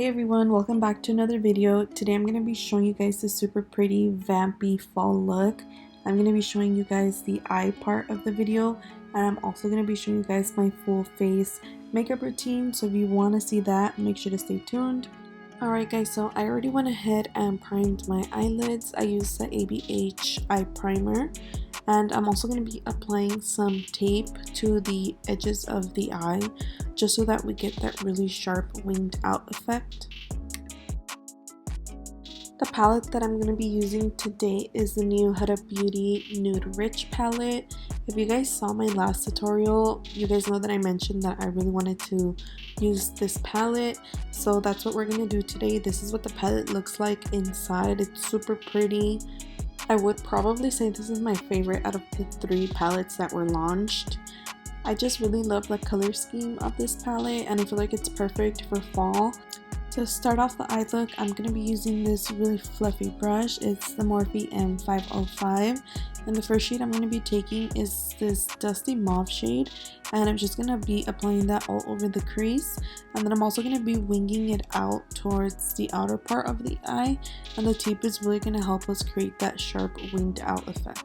Hey everyone, welcome back to another video. Today I'm going to be showing you guys this super pretty vampy fall look. I'm going to be showing you guys the eye part of the video, and I'm also going to be showing you guys my full face makeup routine, so if you want to see that, make sure to stay tuned. Alright guys, so I already went ahead and primed my eyelids. I used the ABH eye primer, and I'm also going to be applying some tape to the edges of the eye just so that we get that really sharp winged out effect. The palette that I'm going to be using today is the new Huda Beauty Nude Rich palette. If you guys saw my last tutorial, you guys know that I mentioned that I really wanted to use this palette, so that's what we're going to do today. This is what the palette looks like inside. It's super pretty. I would probably say this is my favorite out of the 3 palettes that were launched. I just really love the color scheme of this palette, and I feel like it's perfect for fall. To start off the eye look, I'm going to be using this really fluffy brush. It's the Morphe M505, and the first shade I'm going to be taking is this dusty mauve shade, and I'm just going to be applying that all over the crease, and then I'm also going to be winging it out towards the outer part of the eye, and the tape is really going to help us create that sharp winged out effect.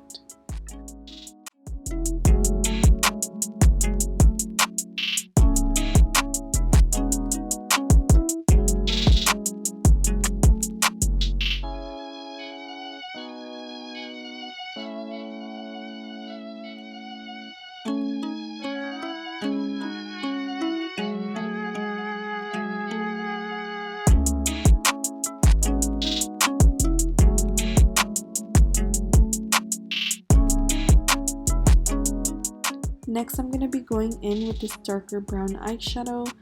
Next, I'm going to be going in with this darker brown eyeshadow.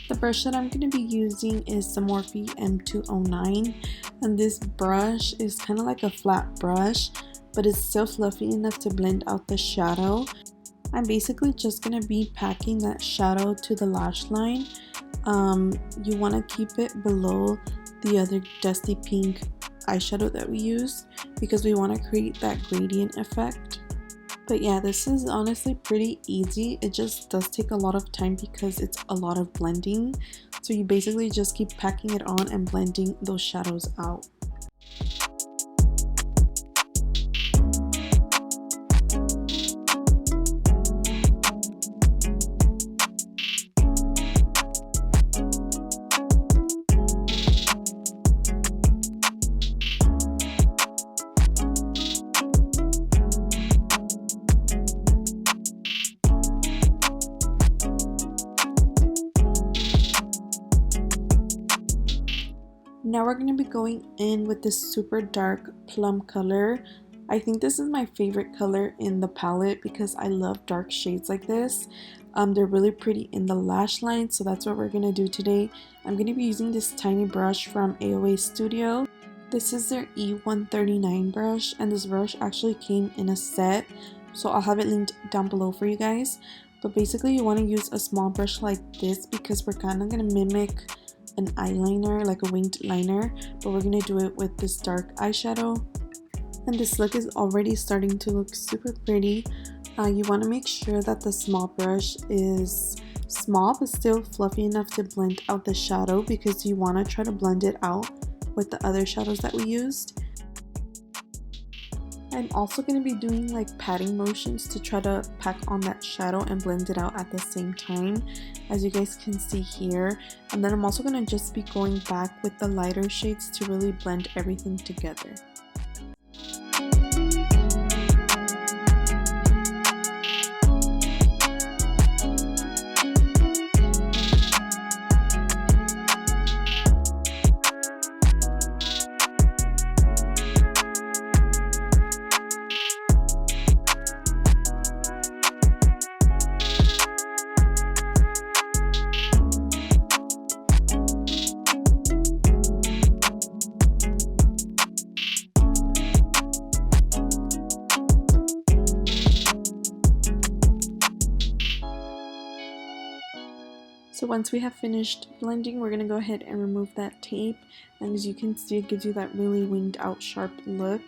The brush that I'm going to be using is the Morphe M209, and this brush is kind of like a flat brush, but it's still fluffy enough to blend out the shadow. I'm basically just going to be packing that shadow to the lash line. You want to keep it below the other dusty pink eyeshadow that we used because we want to create that gradient effect. But yeah, this is honestly pretty easy. It just does take a lot of time because it's a lot of blending. So you basically just keep packing it on and blending those shadows out. Now we're going to be going in with this super dark plum color. I think this is my favorite color in the palette because I love dark shades like this. They're really pretty in the lash line, so that's what we're going to do today. I'm going to be using this tiny brush from AOA Studio. This is their E139 brush, and this brush actually came in a set, so I'll have it linked down below for you guys. But basically you want to use a small brush like this because we're kind of going to mimic an eyeliner, like a winged liner, but we're going to do it with this dark eyeshadow. And this look is already starting to look super pretty. You want to make sure that the small brush is small but still fluffy enough to blend out the shadow, because you want to try to blend it out with the other shadows that we used. I'm also going to be doing like patting motions to try to pack on that shadow and blend it out at the same time, as you guys can see here. And then I'm also going to just be going back with the lighter shades to really blend everything together. So once we have finished blending, we're going to go ahead and remove that tape, and as you can see, it gives you that really winged out sharp look.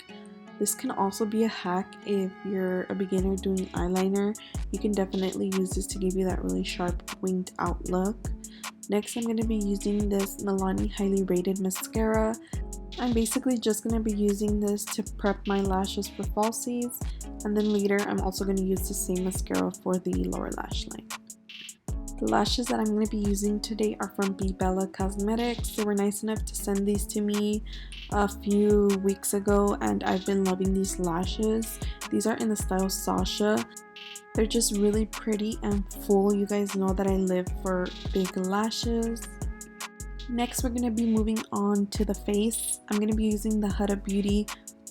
This can also be a hack if you're a beginner doing eyeliner. You can definitely use this to give you that really sharp winged out look. Next, I'm going to be using this MILANI Highly Rated Mascara. I'm basically just going to be using this to prep my lashes for falsies, and then later I'm also going to use the same mascara for the lower lash line. The lashes that I'm going to be using today are from BEBELLA Cosmetics. They were nice enough to send these to me a few weeks ago, and I've been loving these lashes. These are in the style SASHA. They're just really pretty and full. You guys know that I live for big lashes. Next, we're going to be moving on to the face. I'm going to be using the Huda Beauty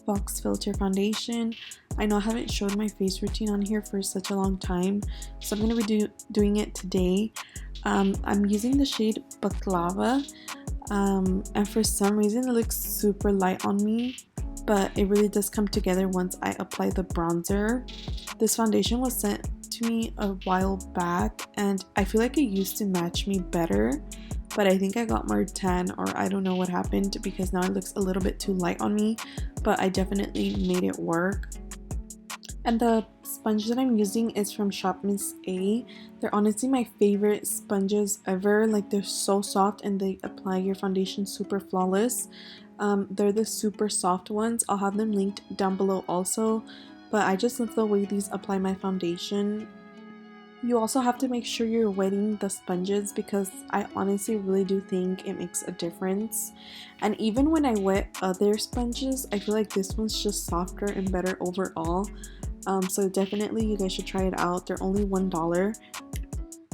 FAUX Filter Foundation. I know I haven't showed my face routine on here for such a long time, so I'm going to be doing it today. I'm using the shade BAKLAVA, and for some reason it looks super light on me, but it really does come together once I apply the bronzer. This foundation was sent to me a while back, and I feel like it used to match me better, but I think I got more tan, or I don't know what happened, because now it looks a little bit too light on me, but I definitely made it work. And the sponge that I'm using is from Shop Miss A. They're honestly my favorite sponges ever. Like, they're so soft and they apply your foundation super flawless. They're the super soft ones. I'll have them linked down below also, but I just love the way these apply my foundation. You also have to make sure you're wetting the sponges, because I honestly really do think it makes a difference. And even when I wet other sponges, I feel like this one's just softer and better overall. So definitely you guys should try it out. They're only $1.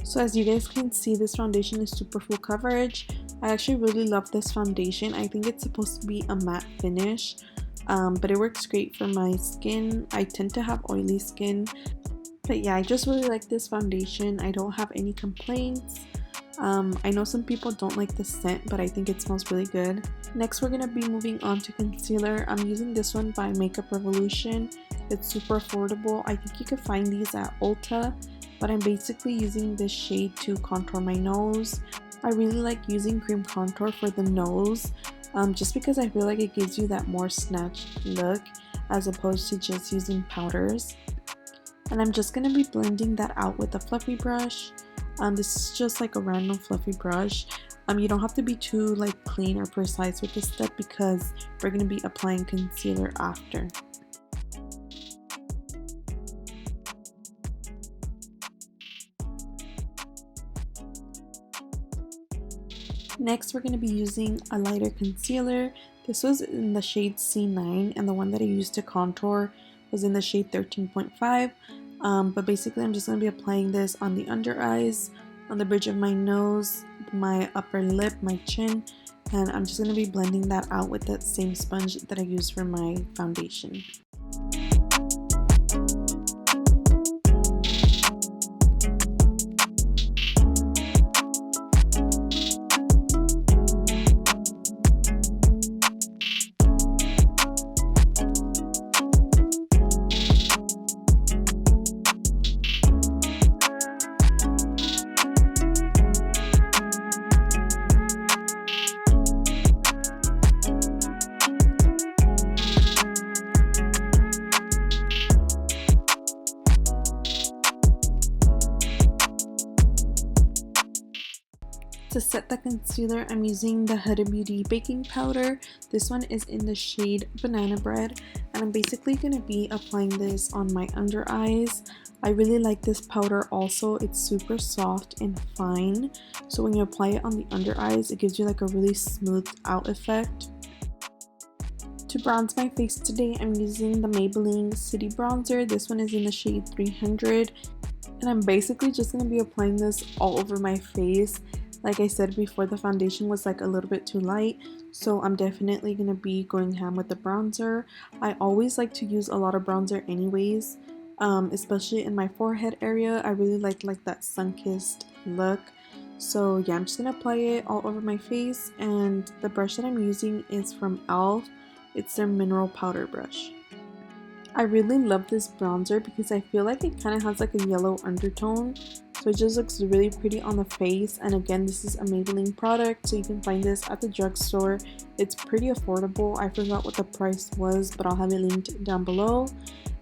So as you guys can see, this foundation is super full coverage. I actually really love this foundation. I think it's supposed to be a matte finish, but it works great for my skin. I tend to have oily skin. But yeah, I just really like this foundation. I don't have any complaints. I know some people don't like the scent, but I think it smells really good. Next, we're going to be moving on to concealer. I'm using this one by Makeup Revolution. It's super affordable. I think you can find these at Ulta, but I'm basically using this shade to contour my nose. I really like using cream contour for the nose, just because I feel like it gives you that more snatched look as opposed to just using powders. And I'm just going to be blending that out with a fluffy brush. This is just like a random fluffy brush. You don't have to be too like clean or precise with this step, because we're going to be applying concealer after. Next, we're going to be using a lighter concealer. This was in the shade C9, and the one that I used to contour was in the shade 13.5. But basically I'm just going to be applying this on the under eyes, on the bridge of my nose, my upper lip, my chin, and I'm just going to be blending that out with that same sponge that I used for my foundation. To set the concealer, I'm using the Huda Beauty baking powder. This one is in the shade Banana Bread, and I'm basically going to be applying this on my under eyes. I really like this powder also. It's super soft and fine, so when you apply it on the under eyes, it gives you like a really smoothed out effect. To bronze my face today, I'm using the Maybelline City Bronzer. This one is in the shade 300, and I'm basically just going to be applying this all over my face. Like I said before, the foundation was like a little bit too light, so I'm definitely going to be going ham with the bronzer. I always like to use a lot of bronzer anyways, especially in my forehead area. I really like that sun-kissed look. So yeah, I'm just going to apply it all over my face, and the brush that I'm using is from e.l.f. It's their mineral powder brush. I really love this bronzer because I feel like it kind of has like a yellow undertone, so it just looks really pretty on the face. And again, this is a Maybelline product, so you can find this at the drugstore. It's pretty affordable. I forgot what the price was, but I'll have it linked down below.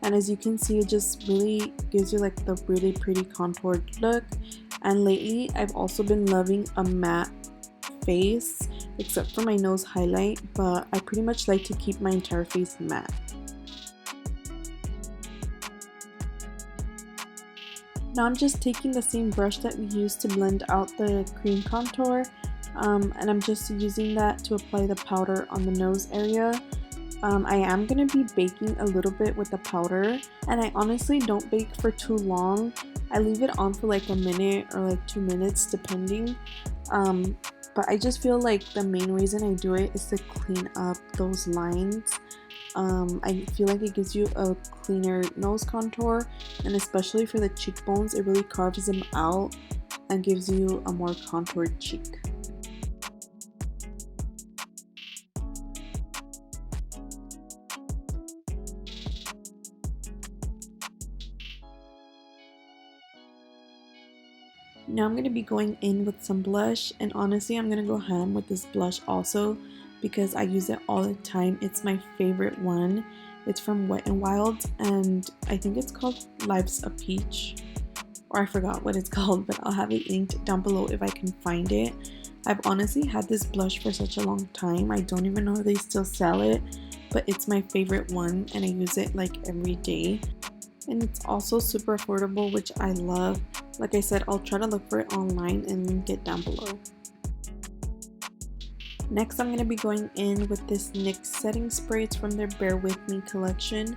And as you can see, it just really gives you like the really pretty contoured look, And lately I've also been loving a matte face, except for my nose highlight, but I pretty much like to keep my entire face matte. Now I'm just taking the same brush that we used to blend out the cream contour, and I'm just using that to apply the powder on the nose area. I am going to be baking a little bit with the powder, and I honestly don't bake for too long. I leave it on for like a minute or like 2 minutes depending, but I just feel like the main reason I do it is to clean up those lines. I feel like it gives you a cleaner nose contour, and especially for the cheekbones, it really carves them out and gives you a more contoured cheek. Now I'm going to be going in with some blush, and honestly I'm going to go ham with this blush also because I use it all the time. It's my favorite one. It's from Wet n Wild, and I think it's called Life's a Peach, or I forgot what it's called, but I'll have it linked down below if I can find it. I've honestly had this blush for such a long time. I don't even know if they still sell it, but it's my favorite one and I use it like every day. And it's also super affordable, which I love. Like I said, I'll try to look for it online and link it down below. Next, I'm going to be going in with this NYX setting spray. It's from their Bear With Me collection,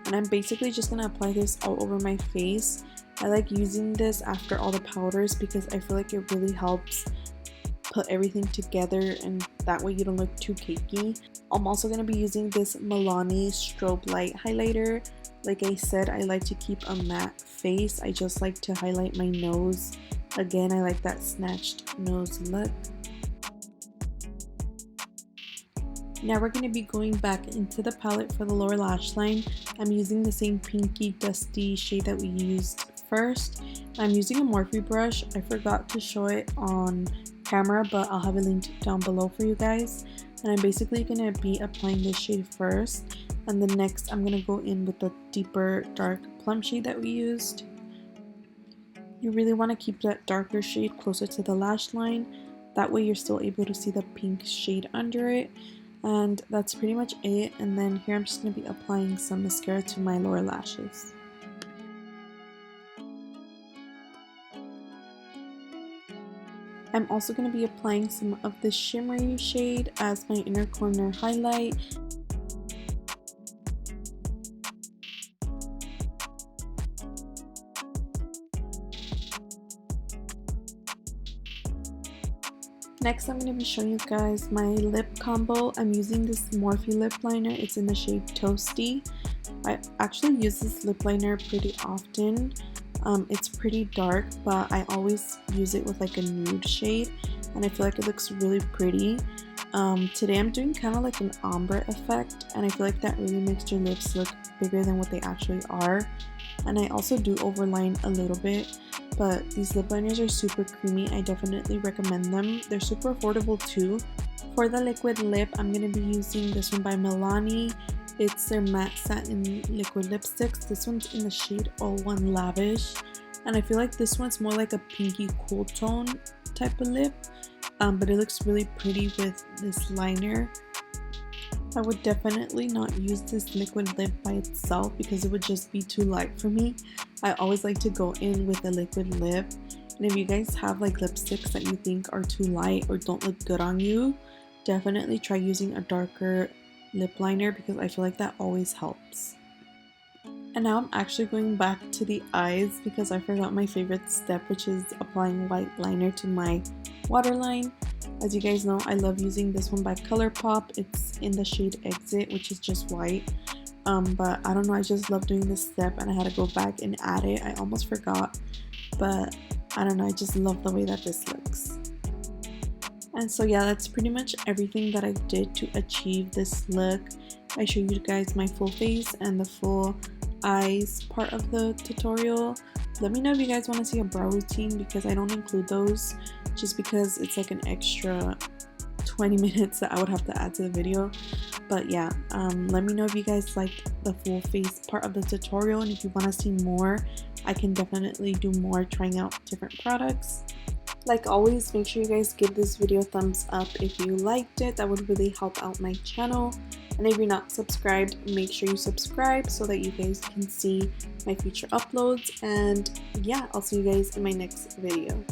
and I'm basically just going to apply this all over my face. I like using this after all the powders because I feel like it really helps put everything together, and that way you don't look too cakey. I'm also going to be using this MILANI STROBELIGHT highlighter. Like I said, I like to keep a matte face. I just like to highlight my nose. Again, I like that snatched nose look. Now we're going to be going back into the palette for the lower lash line. I'm using the same pinky dusty shade that we used first. I'm using a Morphe brush. I forgot to show it on camera, but I'll have it linked down below for you guys. And I'm basically going to be applying this shade first, and then next I'm going to go in with the deeper dark plum shade that we used. You really want to keep that darker shade closer to the lash line. That way you're still able to see the pink shade under it. And that's pretty much it. And then here I'm just going to be applying some mascara to my lower lashes. I'm also going to be applying some of this shimmery shade as my inner corner highlight. Next, I'm going to be showing you guys my lip combo. I'm using this Morphe lip liner. It's in the shade Toastie. I actually use this lip liner pretty often. It's pretty dark, but I always use it with like a nude shade, and I feel like it looks really pretty. Today I'm doing kind of like an ombre effect, and I feel like that really makes your lips look bigger than what they actually are. And I also do overline a little bit, but these lip liners are super creamy. I definitely recommend them. They're super affordable too. For the liquid lip, I'm going to be using this one by MILANI. It's their matte satin liquid lipsticks. This one's in the shade 01 Lavish, and I feel like this one's more like a pinky cool tone type of lip, but it looks really pretty with this liner. I would definitely not use this liquid lip by itself because it would just be too light for me. I always like to go in with a liquid lip, and if you guys have like lipsticks that you think are too light or don't look good on you, definitely try using a darker lip liner because I feel like that always helps. And now I'm actually going back to the eyes because I forgot my favorite step, which is applying white liner to my waterline. As you guys know, I love using this one by ColourPop. It's in the shade Exit, which is just white. But I don't know, I just love doing this step and I had to go back and add it. I almost forgot, but I don't know, I just love the way that this looks. And so yeah, that's pretty much everything that I did to achieve this look. I showed you guys my full face and the full eyes part of the tutorial. Let me know if you guys want to see a brow routine because I don't include those just because it's like an extra 20 minutes that I would have to add to the video. But yeah, let me know if you guys liked the full face part of the tutorial, and if you want to see more, I can definitely do more trying out different products. Like always, make sure you guys give this video a thumbs up if you liked it. That would really help out my channel. And if you're not subscribed, make sure you subscribe so that you guys can see my future uploads. And yeah, I'll see you guys in my next video.